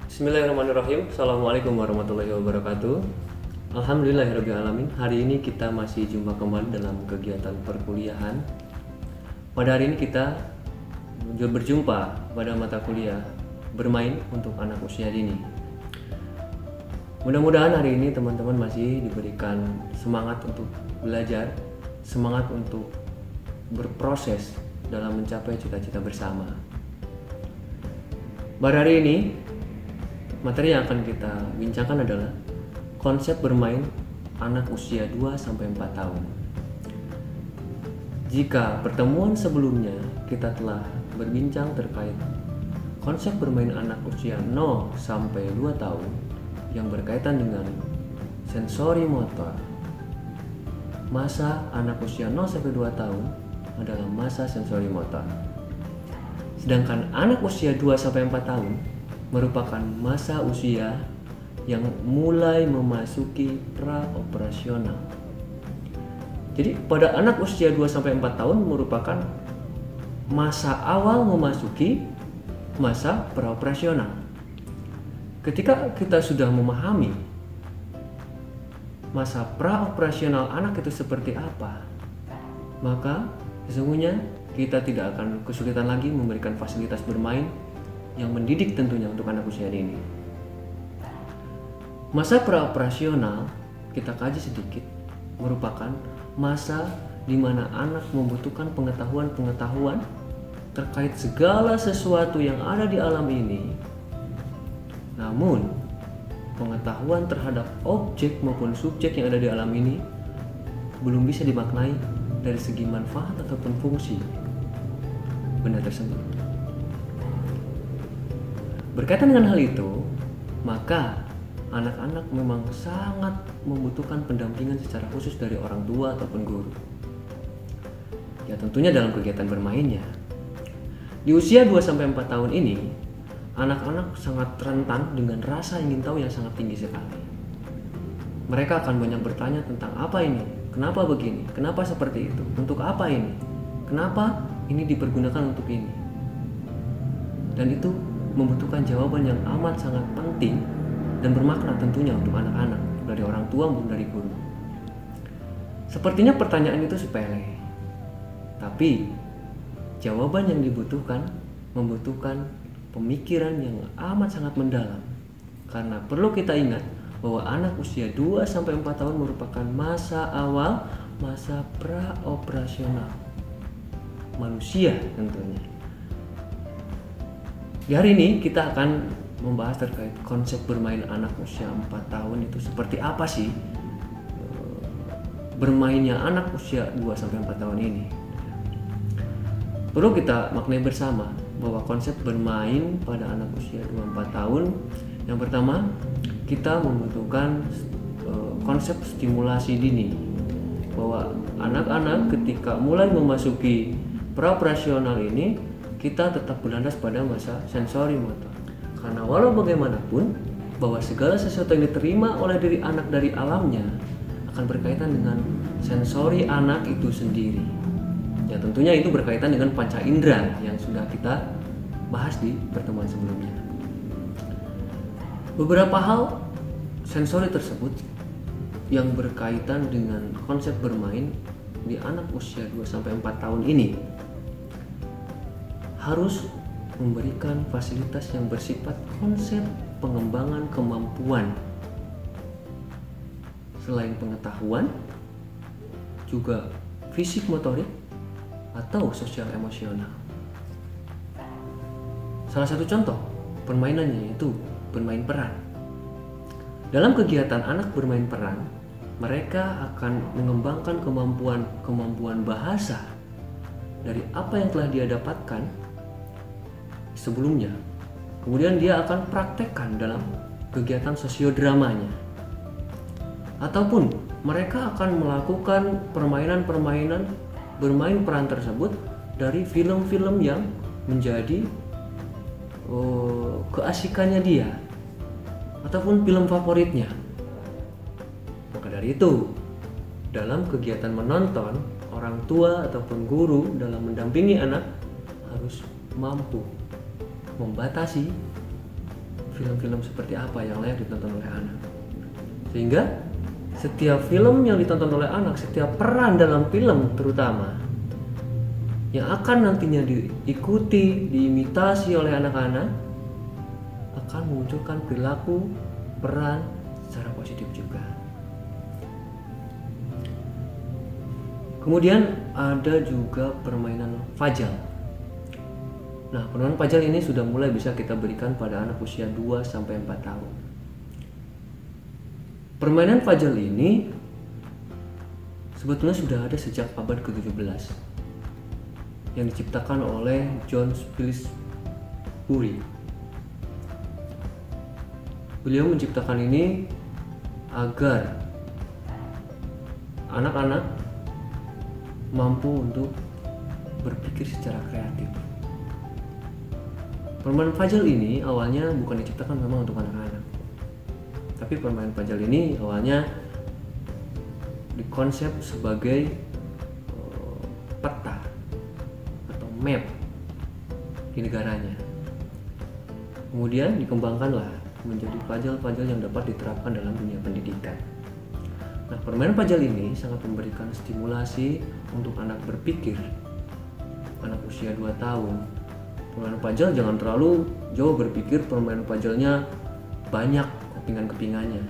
Bismillahirrahmanirrahim. Assalamualaikum warahmatullahi wabarakatuh. Alhamdulillahirrahmanirrahim. Hari ini kita masih jumpa kembali dalam kegiatan perkuliahan. Pada hari ini kita berjumpa pada mata kuliah bermain untuk anak usia dini. Mudah-mudahan hari ini teman-teman masih diberikan semangat untuk belajar, semangat untuk berproses dalam mencapai cita-cita bersama. Pada hari ini materi yang akan kita bincangkan adalah konsep bermain anak usia 2-4 tahun. Jika pertemuan sebelumnya kita telah berbincang terkait konsep bermain anak usia 0-2 tahun yang berkaitan dengan sensori motor, masa anak usia 0-2 tahun adalah masa sensori motor. Sedangkan anak usia 2-4 tahun merupakan masa usia yang mulai memasuki pra-operasional. Jadi pada anak usia 2-4 tahun merupakan masa awal memasuki masa pra-operasional. Ketika kita sudah memahami masa pra-operasional anak itu seperti apa, maka sesungguhnya kita tidak akan kesulitan lagi memberikan fasilitas bermain yang mendidik tentunya untuk anak usia dini. Masa praoperasional kita kaji sedikit merupakan masa di mana anak membutuhkan pengetahuan terkait segala sesuatu yang ada di alam ini. Namun pengetahuan terhadap objek maupun subjek yang ada di alam ini belum bisa dimaknai dari segi manfaat ataupun fungsi benda tersebut. Berkaitan dengan hal itu, maka anak-anak memang sangat membutuhkan pendampingan secara khusus dari orang tua ataupun guru. Ya tentunya dalam kegiatan bermainnya. Di usia 2-4 tahun ini, anak-anak sangat rentan dengan rasa ingin tahu yang sangat tinggi sekali. Mereka akan banyak bertanya tentang apa ini, kenapa begini, kenapa seperti itu, untuk apa ini, kenapa ini dipergunakan untuk ini. Dan itu membutuhkan jawaban yang amat sangat penting dan bermakna tentunya untuk anak-anak dari orang tua maupun dari guru. Sepertinya pertanyaan itu sepele, tapi jawaban yang dibutuhkan membutuhkan pemikiran yang amat sangat mendalam. Karena perlu kita ingat bahwa anak usia 2-4 tahun merupakan masa awal, masa pra-operasional manusia tentunya. Di hari ini kita akan membahas terkait konsep bermain anak usia 4 tahun itu seperti apa sih bermainnya anak usia 2-4 tahun ini. Perlu kita maknai bersama bahwa konsep bermain pada anak usia 2-4 tahun, yang pertama kita membutuhkan konsep stimulasi dini, bahwa anak-anak ketika mulai memasuki pra-operasional ini kita tetap berlandas pada masa sensori motor. Karena walau bagaimanapun bahwa segala sesuatu yang diterima oleh diri anak dari alamnya akan berkaitan dengan sensori anak itu sendiri. Ya tentunya itu berkaitan dengan panca indera yang sudah kita bahas di pertemuan sebelumnya. Beberapa hal sensori tersebut yang berkaitan dengan konsep bermain di anak usia 2-4 tahun ini harus memberikan fasilitas yang bersifat konsep pengembangan kemampuan. Selain pengetahuan, juga fisik motorik atau sosial emosional. Salah satu contoh permainannya yaitu bermain peran. Dalam kegiatan anak bermain peran, mereka akan mengembangkan kemampuan bahasa dari apa yang telah dia dapatkan sebelumnya. Kemudian dia akan praktekkan dalam kegiatan sosiodramanya. Ataupun mereka akan melakukan permainan-permainan bermain peran tersebut dari film-film yang menjadi keasikannya dia ataupun film favoritnya. Maka dari itu, dalam kegiatan menonton, orang tua ataupun guru dalam mendampingi anak harus mampu membatasi film-film seperti apa yang layak ditonton oleh anak. Sehingga setiap film yang ditonton oleh anak, setiap peran dalam film terutama yang akan nantinya diikuti, diimitasi oleh anak-anak akan memunculkan perilaku peran secara positif juga. Kemudian ada juga permainan fajal. Nah, permainan fajal ini sudah mulai bisa kita berikan pada anak usia 2-4 tahun. Permainan fajal ini sebetulnya sudah ada sejak abad ke-17 yang diciptakan oleh John Pillsbury. Beliau menciptakan ini agar anak-anak mampu untuk berpikir secara kreatif. Permainan fajal ini awalnya bukan diciptakan memang untuk anak-anak, tapi permainan fajal ini awalnya dikonsep sebagai peta atau map di negaranya. Kemudian dikembangkanlah menjadi fajal-fajal yang dapat diterapkan dalam dunia pendidikan. Nah, permainan fajal ini sangat memberikan stimulasi untuk anak berpikir. Anak usia 2 tahun. Permainan fajal jangan terlalu jauh berpikir, permainan fajalnya banyak kepingan-kepingannya.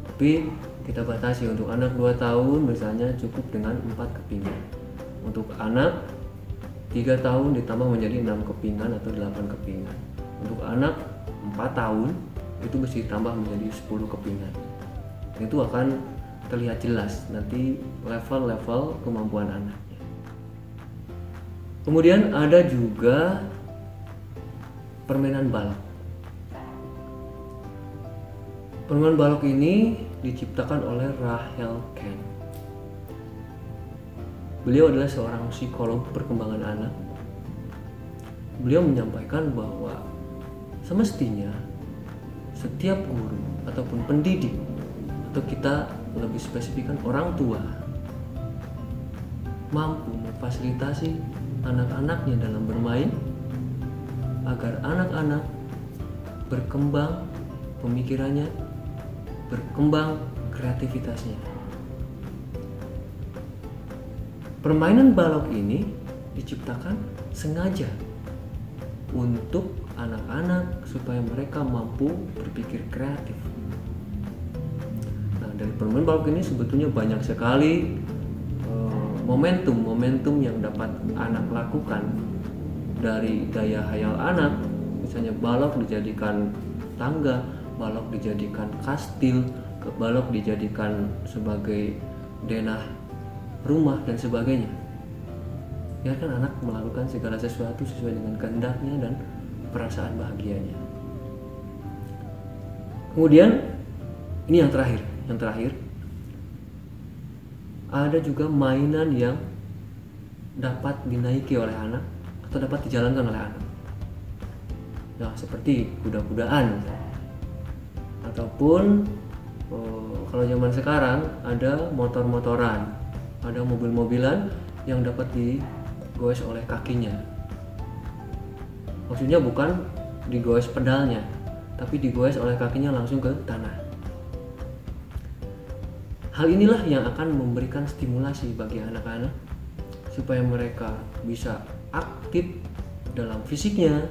Tapi kita batasi untuk anak 2 tahun misalnya cukup dengan 4 kepingan. Untuk anak 3 tahun ditambah menjadi 6 kepingan atau 8 kepingan. Untuk anak 4 tahun itu bisa ditambah menjadi 10 kepingan. Itu akan terlihat jelas nanti level-level kemampuan anaknya. Kemudian ada juga permainan balok. Permainan balok ini diciptakan oleh Rachel Kahn. Beliau adalah seorang psikolog perkembangan anak. Beliau menyampaikan bahwa semestinya setiap guru ataupun pendidik, atau kita lebih spesifikkan orang tua, mampu memfasilitasi anak-anaknya dalam bermain agar anak-anak berkembang pemikirannya, berkembang kreativitasnya. Permainan balok ini diciptakan sengaja untuk anak-anak supaya mereka mampu berpikir kreatif. Nah, dari permainan balok ini sebetulnya banyak sekali momentum yang dapat anak lakukan, dari daya hayal anak, misalnya balok dijadikan tangga, balok dijadikan kastil, balok dijadikan sebagai denah rumah dan sebagainya. Biarkan anak melakukan segala sesuatu sesuai dengan kehendaknya dan perasaan bahagianya. Kemudian ini yang terakhir ada juga mainan yang dapat dinaiki oleh anak atau dapat dijalankan oleh anak. Nah, seperti kuda-kudaan ataupun kalau zaman sekarang ada motor-motoran, ada mobil-mobilan yang dapat digoes oleh kakinya. Maksudnya bukan digoes pedalnya, tapi digoes oleh kakinya langsung ke tanah. Hal inilah yang akan memberikan stimulasi bagi anak-anak supaya mereka bisa aktif dalam fisiknya,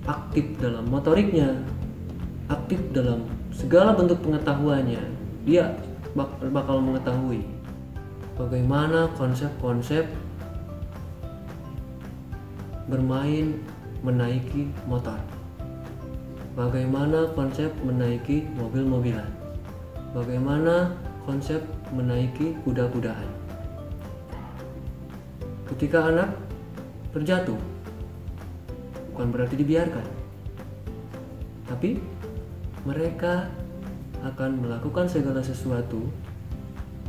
aktif dalam motoriknya, aktif dalam segala bentuk pengetahuannya. Dia bakal mengetahui bagaimana konsep-konsep bermain menaiki motor, bagaimana konsep menaiki mobil-mobilan, bagaimana konsep menaiki kuda-kudaan. Ketika anak terjatuh, bukan berarti dibiarkan, tapi mereka akan melakukan segala sesuatu.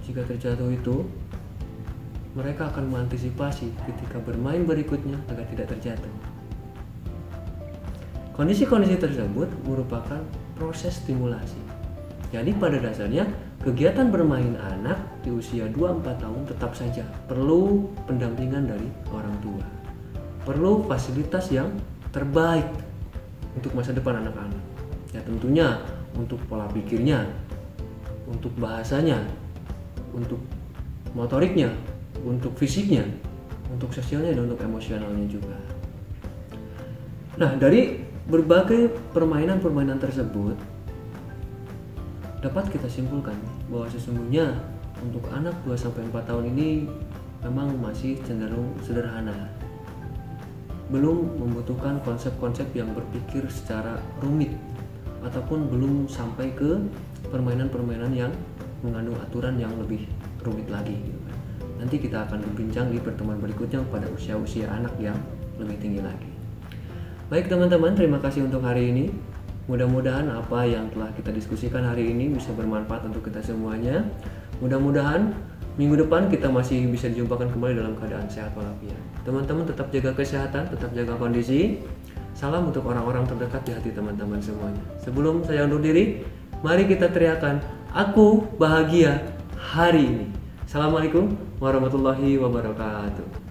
Jika terjatuh itu, mereka akan mengantisipasi ketika bermain berikutnya agar tidak terjatuh. Kondisi-kondisi tersebut merupakan proses stimulasi. Jadi pada dasarnya kegiatan bermain anak di usia 2-4 tahun tetap saja perlu pendampingan dari orang tua. Perlu fasilitas yang terbaik untuk masa depan anak-anak. Ya tentunya untuk pola pikirnya, untuk bahasanya, untuk motoriknya, untuk fisiknya, untuk sosialnya, dan untuk emosionalnya juga. Nah, dari berbagai permainan-permainan tersebut dapat kita simpulkan bahwa sesungguhnya untuk anak 2-4 tahun ini memang masih cenderung sederhana. Belum membutuhkan konsep-konsep yang berpikir secara rumit, ataupun belum sampai ke permainan-permainan yang mengandung aturan yang lebih rumit lagi gitu kan. Nanti kita akan berbincang di pertemuan berikutnya pada usia-usia anak yang lebih tinggi lagi. Baik teman-teman, terima kasih untuk hari ini. Mudah-mudahan apa yang telah kita diskusikan hari ini bisa bermanfaat untuk kita semuanya. Mudah-mudahan minggu depan kita masih bisa dijumpakan kembali dalam keadaan sehat walafiat. Teman-teman tetap jaga kesehatan, tetap jaga kondisi. Salam untuk orang-orang terdekat di hati teman-teman semuanya. Sebelum saya undur diri, mari kita teriakan, aku bahagia hari ini. Assalamualaikum warahmatullahi wabarakatuh.